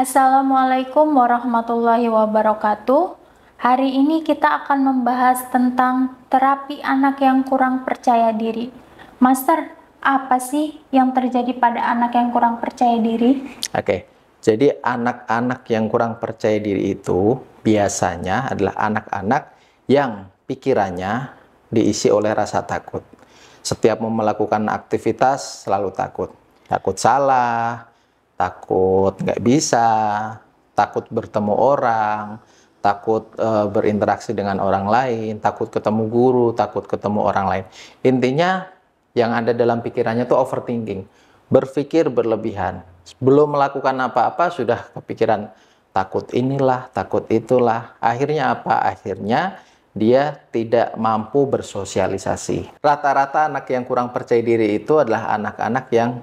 Assalamualaikum warahmatullahi wabarakatuh. Hari ini kita akan membahas tentang terapi anak yang kurang percaya diri. Master, apa sih yang terjadi pada anak yang kurang percaya diri? Oke, jadi anak-anak yang kurang percaya diri itu biasanya adalah anak-anak yang pikirannya diisi oleh rasa takut. Setiap mau melakukan aktivitas selalu takut. Takut salah, takut nggak bisa, takut bertemu orang, takut berinteraksi dengan orang lain, takut ketemu guru, takut ketemu orang lain. Intinya yang ada dalam pikirannya tuh overthinking, berpikir berlebihan. Belum melakukan apa-apa sudah kepikiran takut inilah, takut itulah. Akhirnya apa? Akhirnya dia tidak mampu bersosialisasi. Rata-rata anak yang kurang percaya diri itu adalah anak-anak yang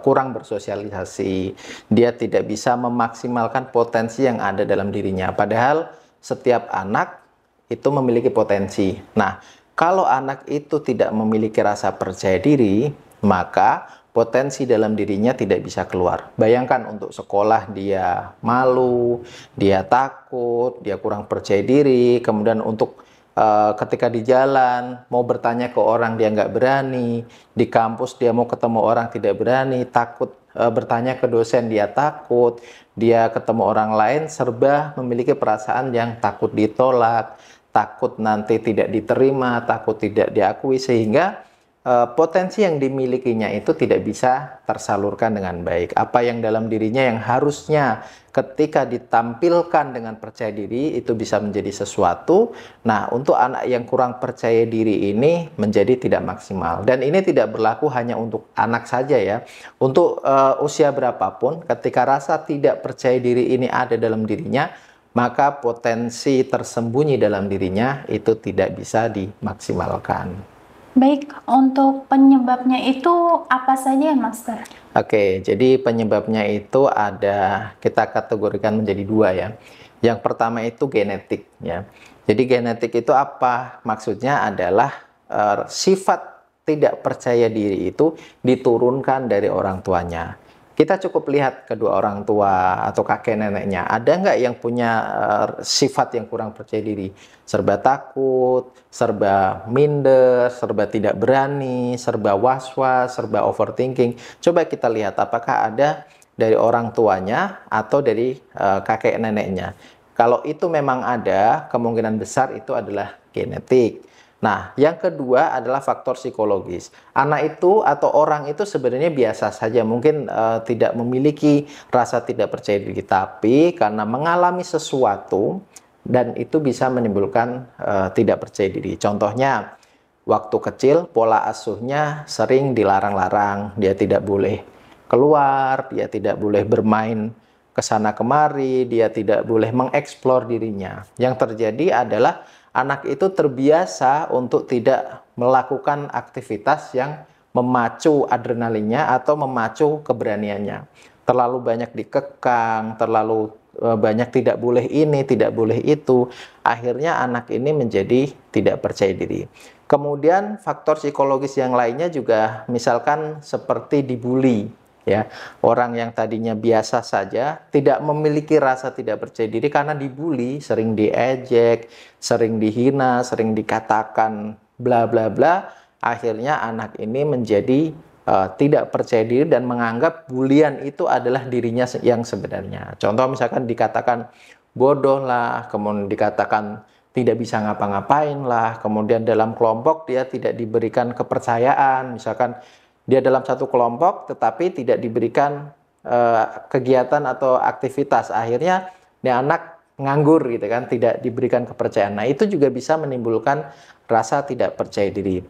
kurang bersosialisasi. Dia tidak bisa memaksimalkan potensi yang ada dalam dirinya. Padahal setiap anak itu memiliki potensi. Nah, kalau anak itu tidak memiliki rasa percaya diri, maka potensi dalam dirinya tidak bisa keluar. Bayangkan untuk sekolah dia malu, dia takut, dia kurang percaya diri, kemudian untuk ketika di jalan mau bertanya ke orang dia nggak berani, di kampus dia mau ketemu orang tidak berani, takut bertanya ke dosen dia takut, dia ketemu orang lain serba memiliki perasaan yang takut ditolak, takut nanti tidak diterima, takut tidak diakui, sehingga potensi yang dimilikinya itu tidak bisa tersalurkan dengan baik. Apa yang dalam dirinya yang harusnya ketika ditampilkan dengan percaya diri itu bisa menjadi sesuatu. Nah, untuk anak yang kurang percaya diri ini menjadi tidak maksimal. Dan ini tidak berlaku hanya untuk anak saja ya. Untuk usia berapapun, ketika rasa tidak percaya diri ini ada dalam dirinya, maka potensi tersembunyi dalam dirinya itu tidak bisa dimaksimalkan. Baik, untuk penyebabnya itu apa saja ya, Master? Oke, jadi penyebabnya itu ada, kita kategorikan menjadi dua ya. Yang pertama itu genetik ya. Jadi genetik itu apa? Maksudnya adalah sifat tidak percaya diri itu diturunkan dari orang tuanya. Kita cukup lihat kedua orang tua atau kakek neneknya, ada nggak yang punya sifat yang kurang percaya diri? Serba takut, serba minder, serba tidak berani, serba was-was, serba overthinking. Coba kita lihat apakah ada dari orang tuanya atau dari kakek neneknya. Kalau itu memang ada, kemungkinan besar itu adalah genetik. Nah, yang kedua adalah faktor psikologis. Anak itu atau orang itu sebenarnya biasa saja, mungkin tidak memiliki rasa tidak percaya diri, tapi karena mengalami sesuatu dan itu bisa menimbulkan tidak percaya diri. Contohnya, waktu kecil pola asuhnya sering dilarang-larang, dia tidak boleh keluar, dia tidak boleh bermain ke sana kemari, dia tidak boleh mengeksplor dirinya. Yang terjadi adalah anak itu terbiasa untuk tidak melakukan aktivitas yang memacu adrenalinnya atau memacu keberaniannya. Terlalu banyak dikekang, terlalu banyak tidak boleh ini, tidak boleh itu. Akhirnya anak ini menjadi tidak percaya diri. Kemudian faktor psikologis yang lainnya juga misalkan seperti dibully. Ya, orang yang tadinya biasa saja tidak memiliki rasa tidak percaya diri karena dibully, sering diejek, sering dihina, sering dikatakan bla bla bla. Akhirnya anak ini menjadi tidak percaya diri dan menganggap bulian itu adalah dirinya yang sebenarnya. Contoh misalkan dikatakan bodoh lah, kemudian dikatakan tidak bisa ngapa-ngapain lah, kemudian dalam kelompok dia tidak diberikan kepercayaan, misalkan dia dalam satu kelompok tetapi tidak diberikan kegiatan atau aktivitas, akhirnya dia anak nganggur gitu kan, tidak diberikan kepercayaan. Nah, itu juga bisa menimbulkan rasa tidak percaya diri.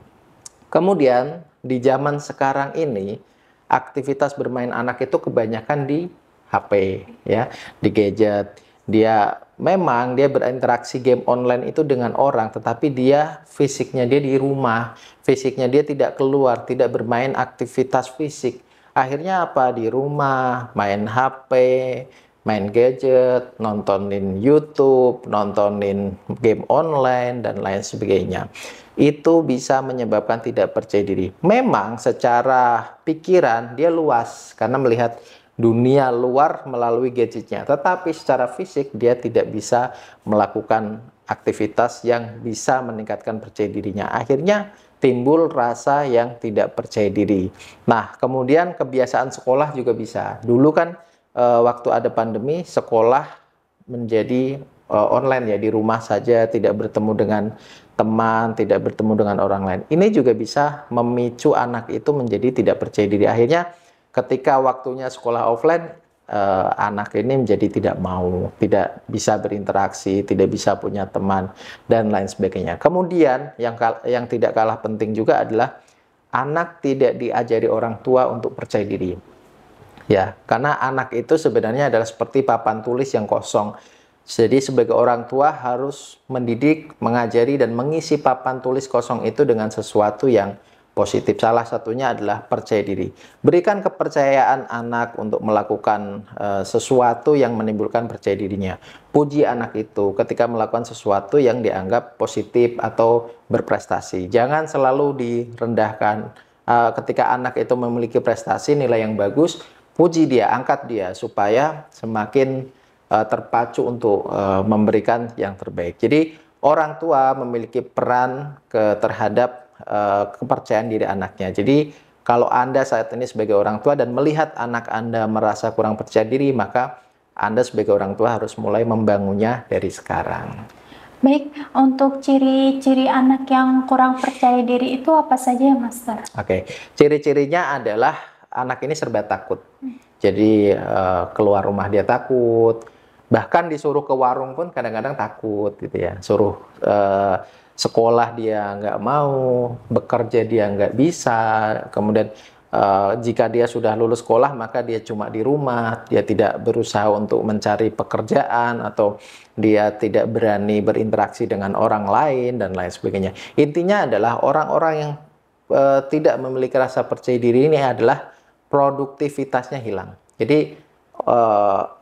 Kemudian di zaman sekarang ini aktivitas bermain anak itu kebanyakan di HP ya, di gadget. Dia memang dia berinteraksi game online itu dengan orang, tetapi dia fisiknya dia di rumah, fisiknya dia tidak keluar, tidak bermain aktivitas fisik. Akhirnya apa? Di rumah, main HP, main gadget, nontonin YouTube, nontonin game online, dan lain sebagainya. Itu bisa menyebabkan tidak percaya diri. Memang secara pikiran dia luas, karena melihat dunia luar melalui gadgetnya, tetapi secara fisik dia tidak bisa melakukan aktivitas yang bisa meningkatkan percaya dirinya. Akhirnya timbul rasa yang tidak percaya diri. Nah, kemudian kebiasaan sekolah juga bisa. Dulu kan waktu ada pandemi, sekolah menjadi online ya, di rumah saja, tidak bertemu dengan teman, tidak bertemu dengan orang lain. Ini juga bisa memicu anak itu menjadi tidak percaya diri. Akhirnya ketika waktunya sekolah offline, anak ini menjadi tidak mau, tidak bisa berinteraksi, tidak bisa punya teman, dan lain sebagainya. Kemudian yang tidak kalah penting juga adalah anak tidak diajari orang tua untuk percaya diri. Ya, karena anak itu sebenarnya adalah seperti papan tulis yang kosong. Jadi sebagai orang tua harus mendidik, mengajari, dan mengisi papan tulis kosong itu dengan sesuatu yang positif. Salah satunya adalah percaya diri. Berikan kepercayaan anak untuk melakukan sesuatu yang menimbulkan percaya dirinya. Puji anak itu ketika melakukan sesuatu yang dianggap positif atau berprestasi. Jangan selalu direndahkan. Ketika anak itu memiliki prestasi, nilai yang bagus, puji dia, angkat dia, supaya semakin terpacu untuk memberikan yang terbaik. Jadi orang tua memiliki peran terhadap kepercayaan diri anaknya. Jadi kalau Anda saat ini sebagai orang tua dan melihat anak Anda merasa kurang percaya diri, maka Anda sebagai orang tua harus mulai membangunnya dari sekarang. Baik, untuk ciri-ciri anak yang kurang percaya diri itu apa saja ya, Master? Oke, ciri-cirinya adalah anak ini serba takut. Jadi keluar rumah dia takut, bahkan disuruh ke warung pun kadang-kadang takut gitu ya. Suruh sekolah dia nggak mau, bekerja dia nggak bisa, kemudian jika dia sudah lulus sekolah maka dia cuma di rumah, dia tidak berusaha untuk mencari pekerjaan, atau dia tidak berani berinteraksi dengan orang lain, dan lain sebagainya. Intinya adalah orang-orang yang tidak memiliki rasa percaya diri ini adalah produktivitasnya hilang. Jadi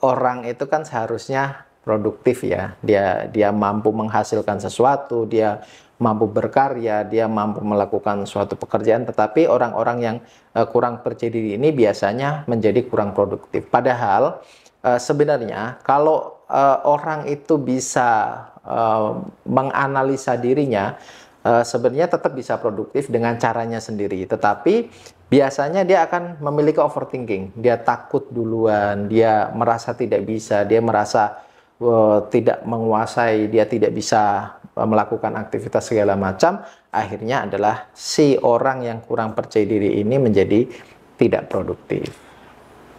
orang itu kan seharusnya produktif ya, dia mampu menghasilkan sesuatu, dia mampu berkarya, dia mampu melakukan suatu pekerjaan. Tetapi orang-orang yang kurang percaya diri ini biasanya menjadi kurang produktif. Padahal sebenarnya kalau orang itu bisa menganalisa dirinya, sebenarnya tetap bisa produktif dengan caranya sendiri. Tetapi biasanya dia akan memiliki overthinking, dia takut duluan, dia merasa tidak bisa, dia merasa tidak menguasai, dia tidak bisa melakukan aktivitas segala macam. Akhirnya adalah si orang yang kurang percaya diri ini menjadi tidak produktif.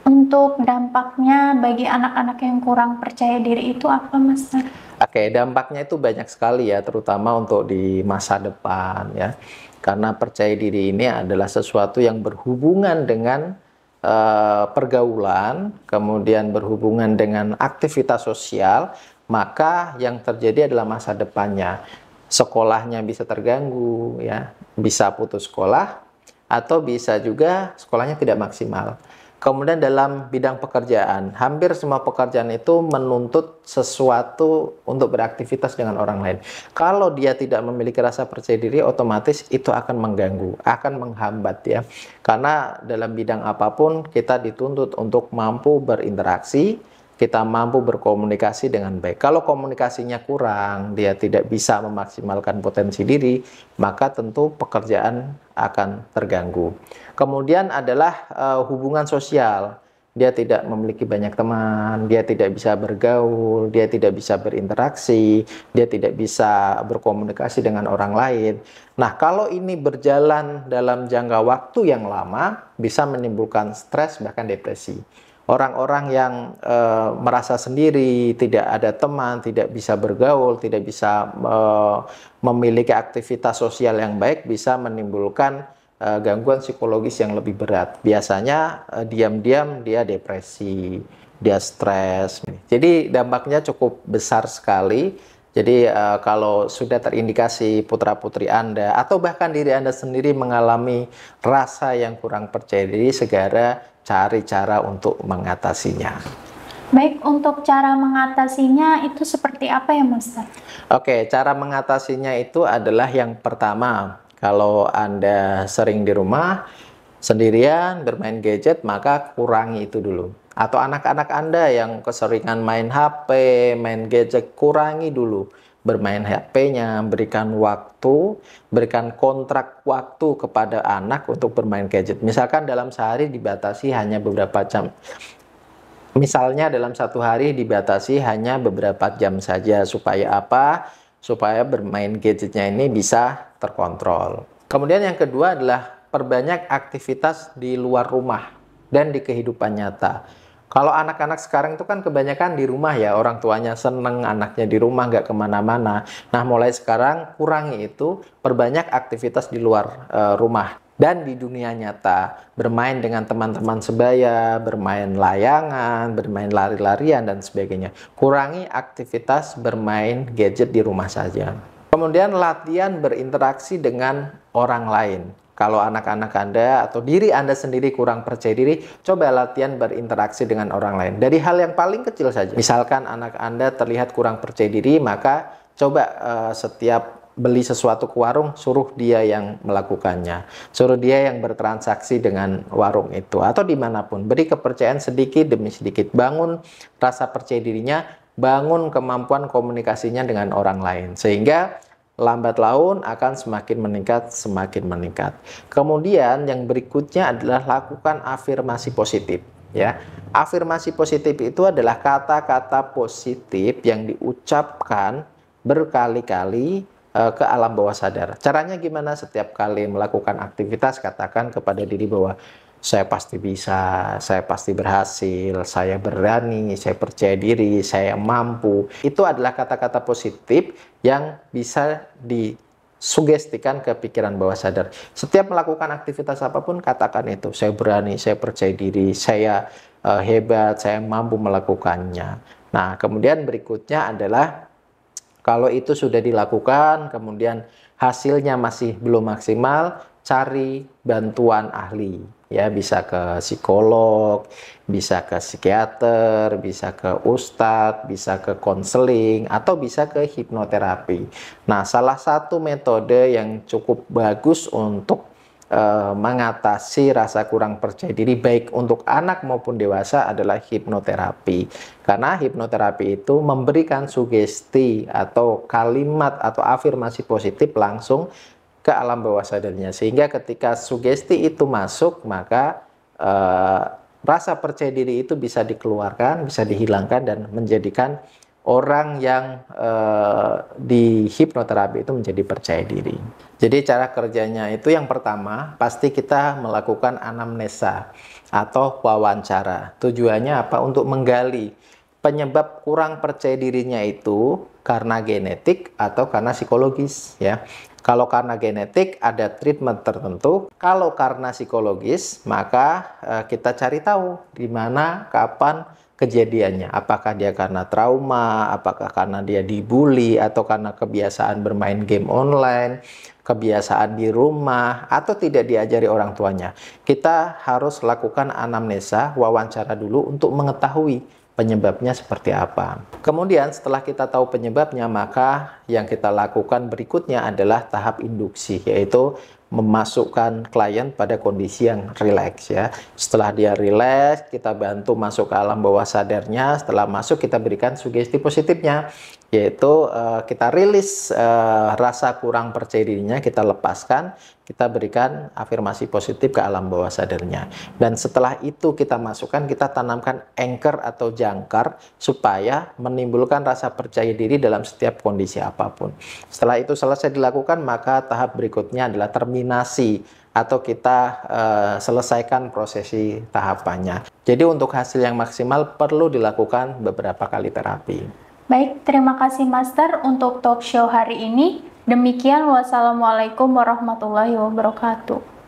Untuk dampaknya bagi anak-anak yang kurang percaya diri itu apa, Master? Oke, dampaknya itu banyak sekali ya, terutama untuk di masa depan ya. Karena percaya diri ini adalah sesuatu yang berhubungan dengan pergaulan, kemudian berhubungan dengan aktivitas sosial, maka yang terjadi adalah masa depannya. Sekolahnya bisa terganggu ya, bisa putus sekolah, atau bisa juga sekolahnya tidak maksimal. Kemudian dalam bidang pekerjaan, hampir semua pekerjaan itu menuntut sesuatu untuk beraktivitas dengan orang lain. Kalau dia tidak memiliki rasa percaya diri, otomatis itu akan mengganggu, akan menghambat ya. Karena dalam bidang apapun kita dituntut untuk mampu berinteraksi, kita mampu berkomunikasi dengan baik. Kalau komunikasinya kurang, dia tidak bisa memaksimalkan potensi diri, maka tentu pekerjaan akan terganggu. Kemudian adalah hubungan sosial. Dia tidak memiliki banyak teman, dia tidak bisa bergaul, dia tidak bisa berinteraksi, dia tidak bisa berkomunikasi dengan orang lain. Nah, kalau ini berjalan dalam jangka waktu yang lama, bisa menimbulkan stres bahkan depresi. Orang-orang yang merasa sendiri, tidak ada teman, tidak bisa bergaul, tidak bisa memiliki aktivitas sosial yang baik, bisa menimbulkan gangguan psikologis yang lebih berat. Biasanya diam-diam dia depresi, dia stres. Jadi dampaknya cukup besar sekali. Jadi kalau sudah terindikasi putra-putri Anda atau bahkan diri Anda sendiri mengalami rasa yang kurang percaya diri, segera cari cara untuk mengatasinya. Baik, untuk cara mengatasinya itu seperti apa ya, Master? Oke, cara mengatasinya itu adalah yang pertama, kalau Anda sering di rumah sendirian bermain gadget, maka kurangi itu dulu. Atau anak-anak Anda yang keseringan main HP, main gadget, kurangi dulu bermain HP-nya, berikan waktu, berikan kontrak waktu kepada anak untuk bermain gadget. Misalkan dalam sehari dibatasi hanya beberapa jam. Misalnya dalam satu hari dibatasi hanya beberapa jam saja. Supaya apa? Supaya bermain gadgetnya ini bisa terkontrol. Kemudian yang kedua adalah perbanyak aktivitas di luar rumah dan di kehidupan nyata. Kalau anak-anak sekarang itu kan kebanyakan di rumah ya, orang tuanya seneng anaknya di rumah, nggak kemana-mana. Nah, mulai sekarang kurangi itu, perbanyak aktivitas di luar rumah dan di dunia nyata. Bermain dengan teman-teman sebaya, bermain layangan, bermain lari-larian, dan sebagainya. Kurangi aktivitas bermain gadget di rumah saja. Kemudian latihan berinteraksi dengan orang lain. Kalau anak-anak Anda atau diri Anda sendiri kurang percaya diri, coba latihan berinteraksi dengan orang lain. Dari hal yang paling kecil saja. Misalkan anak Anda terlihat kurang percaya diri, maka coba setiap beli sesuatu ke warung, suruh dia yang melakukannya. Suruh dia yang bertransaksi dengan warung itu. Atau dimanapun. Beri kepercayaan sedikit demi sedikit. Bangun rasa percaya dirinya, bangun kemampuan komunikasinya dengan orang lain. Sehingga lambat laun akan semakin meningkat, semakin meningkat. Kemudian yang berikutnya adalah lakukan afirmasi positif. Ya, afirmasi positif itu adalah kata-kata positif yang diucapkan berkali-kali ke alam bawah sadar. Caranya gimana? Setiap kali melakukan aktivitas, katakan kepada diri bahwa saya pasti bisa, saya pasti berhasil, saya berani, saya percaya diri, saya mampu. Itu adalah kata-kata positif yang bisa disugestikan ke pikiran bawah sadar. Setiap melakukan aktivitas apapun, katakan itu. Saya berani, saya percaya diri, saya hebat, saya mampu melakukannya. Nah, kemudian berikutnya adalah kalau itu sudah dilakukan, kemudian hasilnya masih belum maksimal, cari bantuan ahli. Ya, bisa ke psikolog, bisa ke psikiater, bisa ke ustadz, bisa ke konseling, atau bisa ke hipnoterapi. Nah, salah satu metode yang cukup bagus untuk mengatasi rasa kurang percaya diri baik untuk anak maupun dewasa adalah hipnoterapi. Karena hipnoterapi itu memberikan sugesti atau kalimat atau afirmasi positif langsung ke alam bawah sadarnya, sehingga ketika sugesti itu masuk, maka rasa percaya diri itu bisa dikeluarkan, bisa dihilangkan, dan menjadikan orang yang di hipnoterapi itu menjadi percaya diri. Jadi cara kerjanya itu yang pertama, pasti kita melakukan anamnesa atau wawancara. Tujuannya apa? Untuk menggali penyebab kurang percaya dirinya itu karena genetik atau karena psikologis, ya. Kalau karena genetik ada treatment tertentu. Kalau karena psikologis, maka kita cari tahu di mana, kapan kejadiannya. Apakah dia karena trauma, apakah karena dia dibully, atau karena kebiasaan bermain game online, kebiasaan di rumah, atau tidak diajari orang tuanya. Kita harus lakukan anamnesa, wawancara dulu untuk mengetahui penyebabnya seperti apa. Kemudian setelah kita tahu penyebabnya, maka yang kita lakukan berikutnya adalah tahap induksi, yaitu memasukkan klien pada kondisi yang rileks, ya. Setelah dia rileks, kita bantu masuk ke alam bawah sadarnya. Setelah masuk, kita berikan sugesti positifnya, yaitu kita rilis rasa kurang percaya dirinya, kita lepaskan, kita berikan afirmasi positif ke alam bawah sadarnya. Dan setelah itu kita masukkan, kita tanamkan anchor atau jangkar supaya menimbulkan rasa percaya diri dalam setiap kondisi apapun. Setelah itu selesai dilakukan, maka tahap berikutnya adalah terminasi atau kita selesaikan prosesi tahapannya. Jadi untuk hasil yang maksimal perlu dilakukan beberapa kali terapi. Baik, terima kasih Master untuk talk show hari ini. Demikian, wassalamualaikum warahmatullahi wabarakatuh.